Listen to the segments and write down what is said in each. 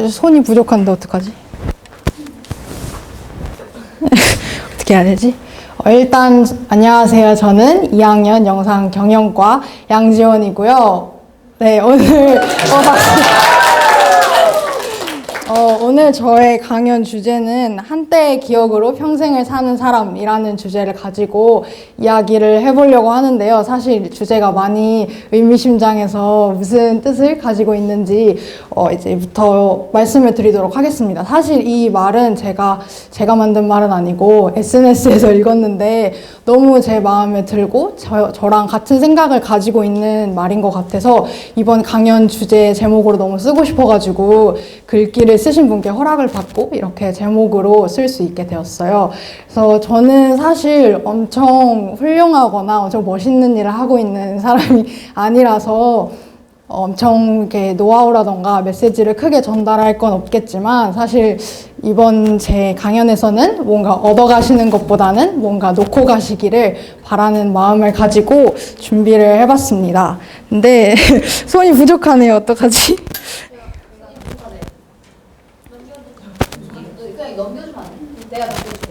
손이 부족한데 어떡하지? 어떻게 해야 되지? 일단 안녕하세요. 저는 2학년 영상 경영과 양지원이고요. 네, 오늘 저의 강연 주제는 한때의 기억으로 평생을 사는 사람이라는 주제를 가지고 이야기를 해보려고 하는데요. 사실 주제가 많이 의미심장해서 무슨 뜻을 가지고 있는지 이제부터 말씀을 드리도록 하겠습니다. 사실 이 말은 제가 만든 말은 아니고 SNS에서 읽었는데 너무 제 마음에 들고 저랑 같은 생각을 가지고 있는 말인 것 같아서 이번 강연 주제 제목으로 너무 쓰고 싶어가지고 글귀를 쓰신 분께 허락을 받고 이렇게 제목으로 쓸 수 있게 되었어요. 그래서 저는 사실 엄청 훌륭하거나 엄청 멋있는 일을 하고 있는 사람이 아니라서 엄청 이렇게 노하우라던가 메시지를 크게 전달할 건 없겠지만 사실 이번 제 강연에서는 뭔가 얻어가시는 것보다는 뭔가 놓고 가시기를 바라는 마음을 가지고 준비를 해봤습니다. 근데 손이 부족하네요. 어떡하지? 넘겨주면 안 돼? 내가 넘겨줄게.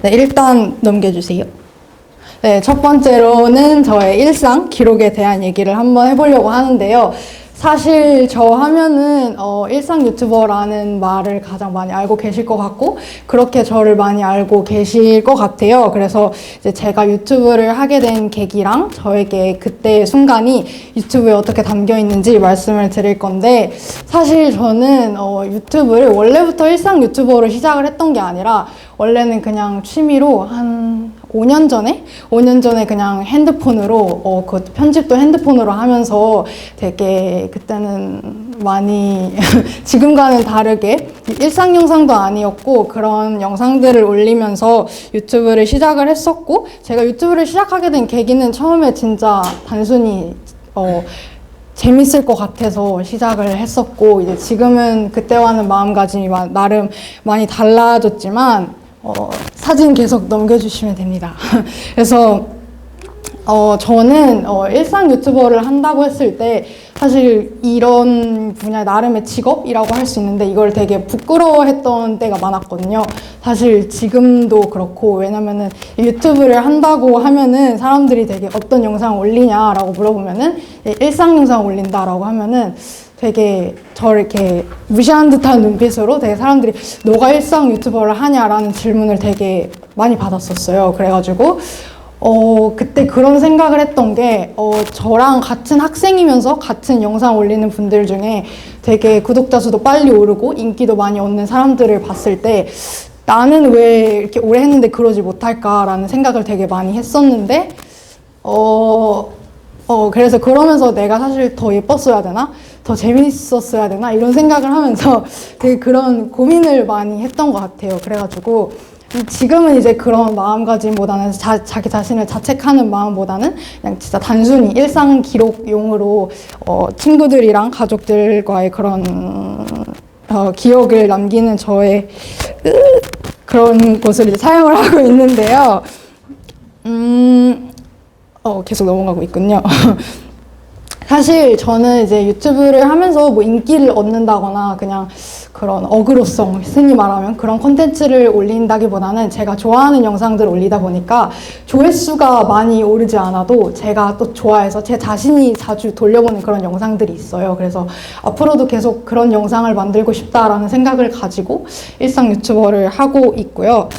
네, 일단 넘겨주세요. 네, 첫 번째로는 저의 일상 기록에 대한 얘기를 한번 해보려고 하는데요. 사실 저 하면은 일상 유튜버라는 말을 가장 많이 알고 계실 것 같고 그렇게 저를 많이 알고 계실 것 같아요. 그래서 이제 제가 유튜브를 하게 된 계기랑 저에게 그때의 순간이 유튜브에 어떻게 담겨 있는지 말씀을 드릴 건데 사실 저는 유튜브를 원래부터 일상 유튜버로 시작을 했던 게 아니라 원래는 그냥 취미로 한 5년 전에 그냥 핸드폰으로 그 편집도 핸드폰으로 하면서 되게 그때는 많이 지금과는 다르게 일상 영상도 아니었고 그런 영상들을 올리면서 유튜브를 시작을 했었고 제가 유튜브를 시작하게 된 계기는 처음에 진짜 단순히 재밌을 것 같아서 시작을 했었고 이제 지금은 그때와는 마음가짐이 나름 많이 달라졌지만 사진 계속 넘겨주시면 됩니다. 그래서 저는 일상 유튜버를 한다고 했을 때 사실 이런 분야 나름의 직업이라고 할 수 있는데 이걸 되게 부끄러워했던 때가 많았거든요. 사실 지금도 그렇고 왜냐면은 유튜브를 한다고 하면은 사람들이 되게 어떤 영상 올리냐라고 물어보면은 일상 영상 올린다라고 하면은 되게 저를 이렇게 무시하는 듯한 눈빛으로 되게 사람들이 너가 일상 유튜버를 하냐라는 질문을 되게 많이 받았었어요. 그래가지고 그때 그런 생각을 했던 게 저랑 같은 학생이면서 같은 영상 올리는 분들 중에 되게 구독자 수도 빨리 오르고 인기도 많이 얻는 사람들을 봤을 때 나는 왜 이렇게 오래 했는데 그러지 못할까라는 생각을 되게 많이 했었는데 그래서 그러면서 내가 사실 더 예뻤어야 되나? 더 재밌었어야 되나? 이런 생각을 하면서 되게 그런 고민을 많이 했던 것 같아요. 그래가지고 지금은 이제 그런 마음가짐보다는 자기 자신을 자책하는 마음보다는 그냥 진짜 단순히 일상 기록용으로 친구들이랑 가족들과의 그런 기억을 남기는 저의 그런 것을 이제 사용을 하고 있는데요. 계속 넘어가고 있군요. 사실 저는 이제 유튜브를 하면서 뭐 인기를 얻는다거나 그냥 그런 어그로성, 흔히 말하면 그런 콘텐츠를 올린다기보다는 제가 좋아하는 영상들을 올리다 보니까 조회수가 많이 오르지 않아도 제가 또 좋아해서 제 자신이 자주 돌려보는 그런 영상들이 있어요. 그래서 앞으로도 계속 그런 영상을 만들고 싶다라는 생각을 가지고 일상 유튜버를 하고 있고요.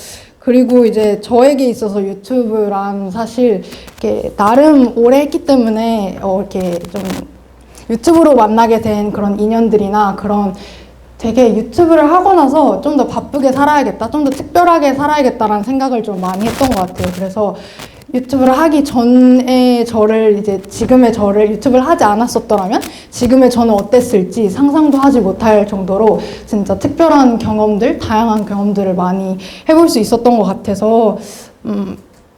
그리고 이제 저에게 있어서 유튜브란 사실 이렇게 나름 오래 했기 때문에 이렇게 좀 유튜브로 만나게 된 그런 인연들이나 그런 되게 유튜브를 하고 나서 좀 더 바쁘게 살아야겠다, 좀 더 특별하게 살아야겠다라는 생각을 좀 많이 했던 것 같아요. 그래서 유튜브를 하기 전에 저를 이제 지금의 저를 유튜브를 하지 않았었더라면 지금의 저는 어땠을지 상상도 하지 못할 정도로 진짜 특별한 경험들, 다양한 경험들을 많이 해볼 수 있었던 것 같아서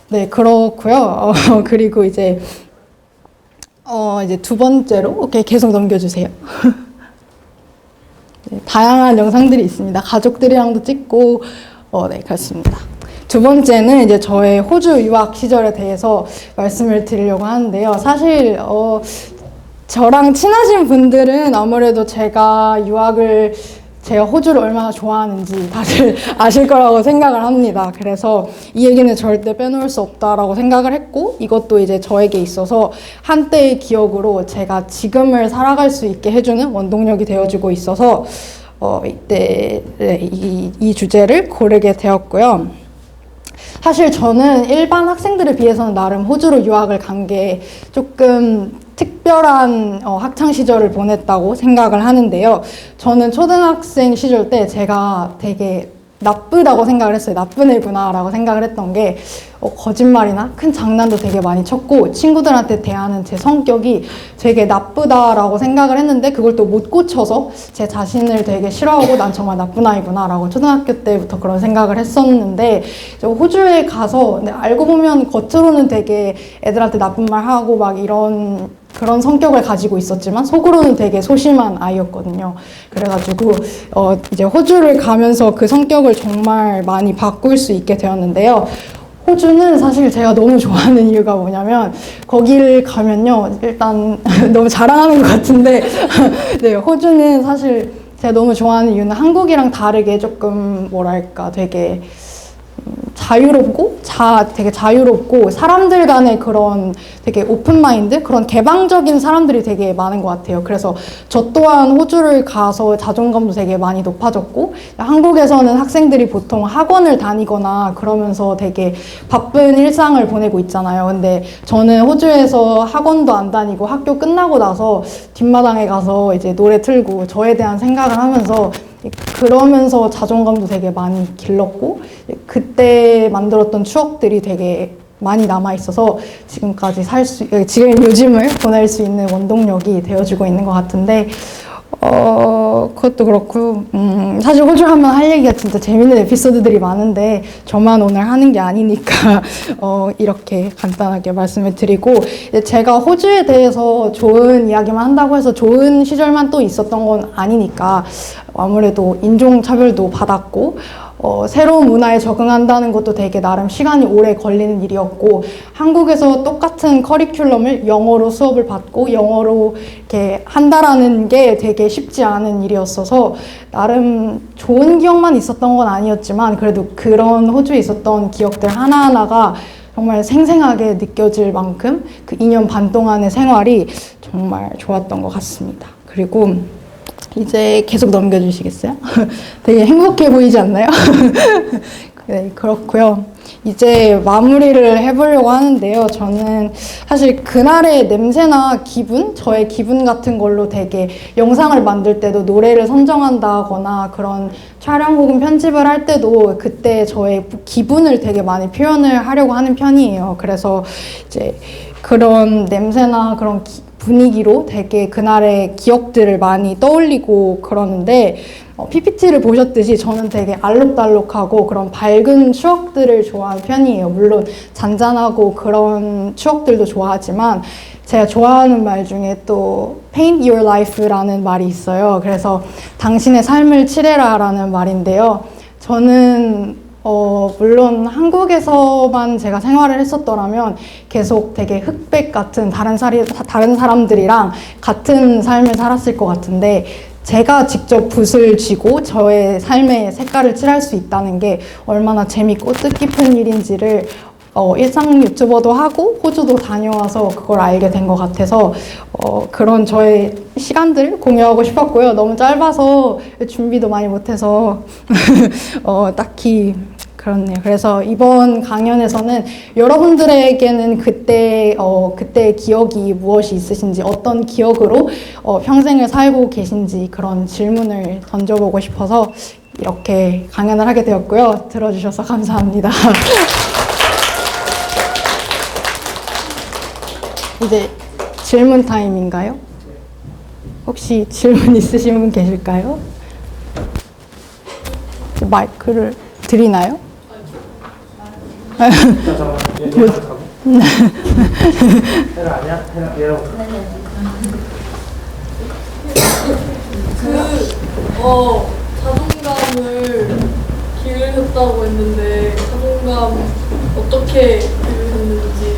네, 그렇고요. 그리고 이제 두 번째로 이렇게 계속 넘겨주세요. 네, 다양한 영상들이 있습니다. 가족들이랑도 찍고 네, 그렇습니다. 두 번째는 이제 저의 호주 유학 시절에 대해서 말씀을 드리려고 하는데요. 사실 저랑 친하신 분들은 아무래도 제가 호주를 얼마나 좋아하는지 다들 아실 거라고 생각을 합니다. 그래서 이 얘기는 절대 빼놓을 수 없다라고 생각을 했고, 이것도 이제 저에게 있어서 한때의 기억으로 제가 지금을 살아갈 수 있게 해주는 원동력이 되어주고 있어서 이때 이 주제를 고르게 되었고요. 사실 저는 일반 학생들에 비해서는 나름 호주로 유학을 간 게 조금 특별한 학창 시절을 보냈다고 생각을 하는데요. 저는 초등학생 시절 때 제가 되게 나쁘다고 생각을 했어요. 나쁜 애구나라고 생각을 했던 게 거짓말이나 큰 장난도 되게 많이 쳤고, 친구들한테 대하는 제 성격이 되게 나쁘다라고 생각을 했는데, 그걸 또 못 고쳐서 제 자신을 되게 싫어하고 난 정말 나쁜 아이구나 라고 초등학교 때부터 그런 생각을 했었는데, 호주에 가서 알고 보면 겉으로는 되게 애들한테 나쁜 말 하고 막 그런 성격을 가지고 있었지만 속으로는 되게 소심한 아이였거든요. 그래가지고 이제 호주를 가면서 그 성격을 정말 많이 바꿀 수 있게 되었는데요. 호주는 사실 제가 너무 좋아하는 이유가 뭐냐면, 거기를 가면요, 일단 너무 자랑하는 것 같은데 네, 호주는 사실 제가 너무 좋아하는 이유는 한국이랑 다르게 조금 뭐랄까 되게 되게 자유롭고 사람들 간의 그런 되게 오픈마인드, 그런 개방적인 사람들이 되게 많은 것 같아요. 그래서 저 또한 호주를 가서 자존감도 되게 많이 높아졌고, 한국에서는 학생들이 보통 학원을 다니거나 그러면서 되게 바쁜 일상을 보내고 있잖아요. 근데 저는 호주에서 학원도 안 다니고 학교 끝나고 나서 뒷마당에 가서 이제 노래 틀고 저에 대한 생각을 하면서, 그러면서 자존감도 되게 많이 길렀고, 그때 만들었던 추억들이 되게 많이 남아있어서 지금 요즘을 보낼 수 있는 원동력이 되어주고 있는 것 같은데, 그것도 그렇고, 사실 호주 하면 할 얘기가 진짜 재밌는 에피소드들이 많은데, 저만 오늘 하는 게 아니니까, 이렇게 간단하게 말씀을 드리고, 제가 호주에 대해서 좋은 이야기만 한다고 해서 좋은 시절만 또 있었던 건 아니니까, 아무래도 인종차별도 받았고, 새로운 문화에 적응한다는 것도 되게 나름 시간이 오래 걸리는 일이었고, 한국에서 똑같은 커리큘럼을 영어로 수업을 받고 영어로 이렇게 한다라는 게 되게 쉽지 않은 일이었어서 나름 좋은 기억만 있었던 건 아니었지만, 그래도 그런 호주에 있었던 기억들 하나하나가 정말 생생하게 느껴질 만큼 그 2년 반 동안의 생활이 정말 좋았던 것 같습니다. 그리고 이제 계속 넘겨주시겠어요? 되게 행복해 보이지 않나요? 네, 그렇고요. 이제 마무리를 해보려고 하는데요. 저는 사실 그날의 냄새나 기분, 저의 기분 같은 걸로 되게 영상을 만들 때도 노래를 선정한다거나 그런 촬영 혹은 편집을 할 때도 그때 저의 기분을 되게 많이 표현을 하려고 하는 편이에요. 그래서 이제 그런 냄새나 그런 분위기로 되게 그날의 기억들을 많이 떠올리고 그러는데, PPT를 보셨듯이 저는 되게 알록달록하고 그런 밝은 추억들을 좋아하는 편이에요. 물론 잔잔하고 그런 추억들도 좋아하지만, 제가 좋아하는 말 중에 또 paint your life라는 말이 있어요. 그래서 당신의 삶을 칠해라 라는 말인데요. 저는 물론 한국에서만 제가 생활을 했었더라면 계속 되게 흑백 같은 다른 사람들이랑 같은 삶을 살았을 것 같은데, 제가 직접 붓을 쥐고 저의 삶의 색깔을 칠할 수 있다는 게 얼마나 재밌고 뜻깊은 일인지를 일상 유튜버도 하고 호주도 다녀와서 그걸 알게 된 것 같아서 그런 저의 시간들 공유하고 싶었고요. 너무 짧아서 준비도 많이 못해서 딱히 그렇네요. 그래서 이번 강연에서는 여러분들에게는 그때의 기억이 무엇이 있으신지, 어떤 기억으로 평생을 살고 계신지 그런 질문을 던져보고 싶어서 이렇게 강연을 하게 되었고요. 들어주셔서 감사합니다. 이제 질문 타임인가요? 혹시 질문 있으신 분 계실까요? 마이크를 드리나요? 잠깐만, 얘랑 가고. 헤라 아니야? 얘랑. 자존감을 기르셨다고 했는데, 자존감 어떻게 배우셨는지.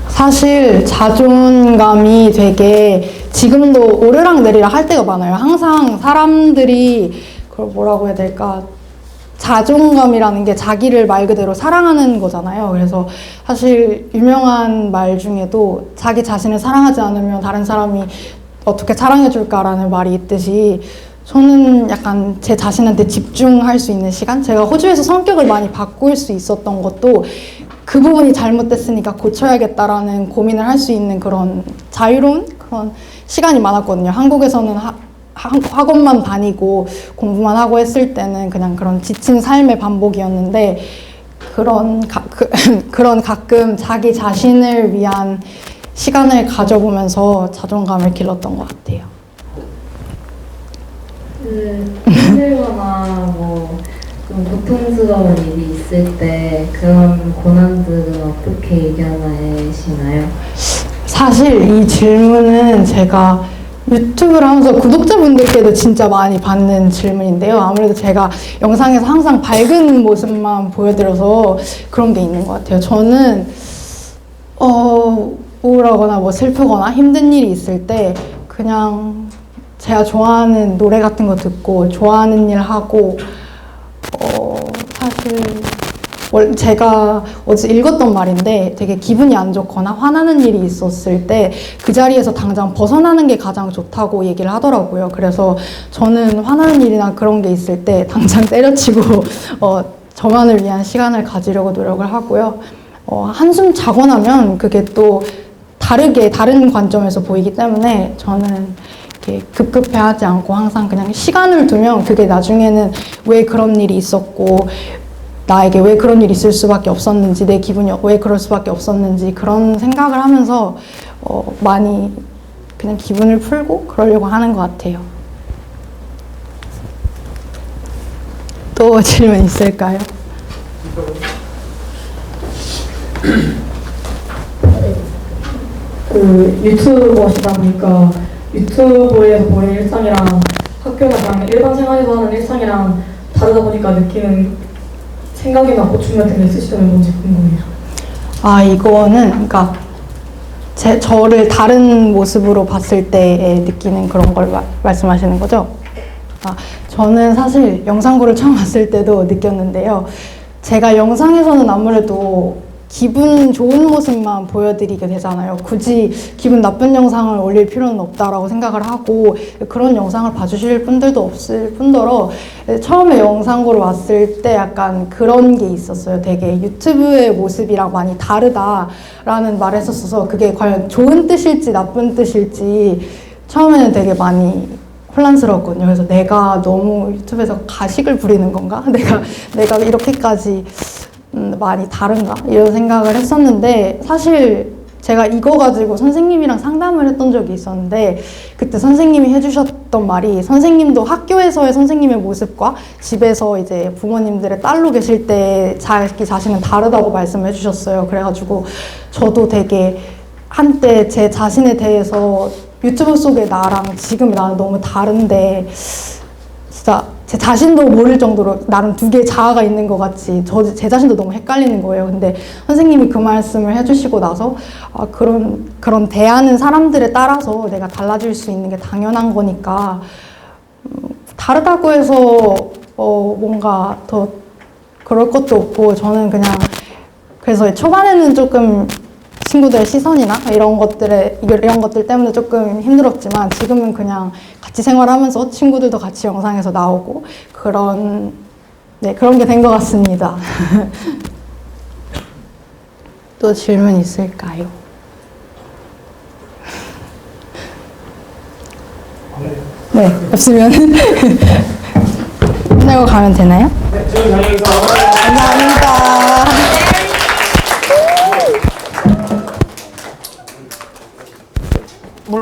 사실 자존감이 되게 지금도 오르락내리락 할 때가 많아요. 항상 사람들이 그걸 뭐라고 해야 될까? 자존감이라는 게 자기를 말 그대로 사랑하는 거잖아요. 그래서 사실 유명한 말 중에도 자기 자신을 사랑하지 않으면 다른 사람이 어떻게 사랑해줄까라는 말이 있듯이 저는 약간 제 자신한테 집중할 수 있는 시간? 제가 호주에서 성격을 많이 바꿀 수 있었던 것도 그 부분이 잘못됐으니까 고쳐야겠다라는 고민을 할 수 있는 그런 자유로운 그런 시간이 많았거든요. 한국에서는 학원만 다니고 공부만 하고 했을 때는 그냥 그런 지친 삶의 반복이었는데 그런 가끔 자기 자신을 위한 시간을 가져보면서 자존감을 길렀던 것 같아요. 힘들거나 좀 고통스러운 일이 있을 때 그런 고난들은 어떻게 이겨내시나요? 사실 이 질문은 제가 유튜브를 하면서 구독자분들께도 진짜 많이 받는 질문인데요. 아무래도 제가 영상에서 항상 밝은 모습만 보여드려서 그런 게 있는 것 같아요. 저는 우울하거나 슬프거나 힘든 일이 있을 때 그냥 제가 좋아하는 노래 같은 거 듣고 좋아하는 일 하고 사실 제가 어제 읽었던 말인데 되게 기분이 안 좋거나 화나는 일이 있었을 때 그 자리에서 당장 벗어나는 게 가장 좋다고 얘기를 하더라고요. 그래서 저는 화나는 일이나 그런 게 있을 때 당장 때려치고 저만을 위한 시간을 가지려고 노력을 하고요. 한숨 자고 나면 그게 또 다른 관점에서 보이기 때문에 저는 이렇게 급급해하지 않고 항상 그냥 시간을 두면 그게 나중에는 왜 그런 일이 있었고 나에게 왜 그런 일이 있을 수밖에 없었는지, 내 기분이 왜 그럴 수밖에 없었는지 그런 생각을 하면서 많이 그냥 기분을 풀고 그러려고 하는 것 같아요. 또 질문 있을까요? 유튜버시다 보니까 유튜브에서 보이는 일상이랑 학교나 그냥 일반 생활에서 하는 일상이랑 다르다 보니까 느끼는 생각이나 고충 같은 게 있으시다면 뭔지 궁금해요. 이거는 그러니까 저를 다른 모습으로 봤을 때에 느끼는 그런 걸 말씀하시는 거죠? 저는 사실 영상고를 처음 봤을 때도 느꼈는데요. 제가 영상에서는 아무래도 기분 좋은 모습만 보여드리게 되잖아요. 굳이 기분 나쁜 영상을 올릴 필요는 없다라고 생각을 하고 그런 영상을 봐주실 분들도 없을 뿐더러 처음에 영상고를 왔을 때 약간 그런 게 있었어요. 되게 유튜브의 모습이랑 많이 다르다라는 말을 했었어서 그게 과연 좋은 뜻일지 나쁜 뜻일지 처음에는 되게 많이 혼란스러웠거든요. 그래서 내가 너무 유튜브에서 가식을 부리는 건가? 내가 이렇게까지 많이 다른가? 이런 생각을 했었는데 사실 제가 이거 가지고 선생님이랑 상담을 했던 적이 있었는데 그때 선생님이 해주셨던 말이 선생님도 학교에서의 선생님의 모습과 집에서 이제 부모님들의 딸로 계실 때 자기 자신은 다르다고 말씀을 해주셨어요. 그래가지고 저도 되게 한때 제 자신에 대해서 유튜브 속의 나랑 지금 나는 너무 다른데 진짜 제 자신도 모를 정도로 나름 두 개의 자아가 있는 것 같이 제 자신도 너무 헷갈리는 거예요. 근데 선생님이 그 말씀을 해주시고 나서 그런 대하는 사람들에 따라서 내가 달라질 수 있는 게 당연한 거니까 다르다고 해서 뭔가 더 그럴 것도 없고 저는 그냥 그래서 초반에는 조금 친구들의 시선이나 이런 것들 때문에 조금 힘들었지만 지금은 그냥 같이 생활하면서 친구들도 같이 영상에서 나오고 그런 게 된 것 같습니다. 또 질문 있을까요? 네, 없으면 끝내고 가면 되나요? 네, 저희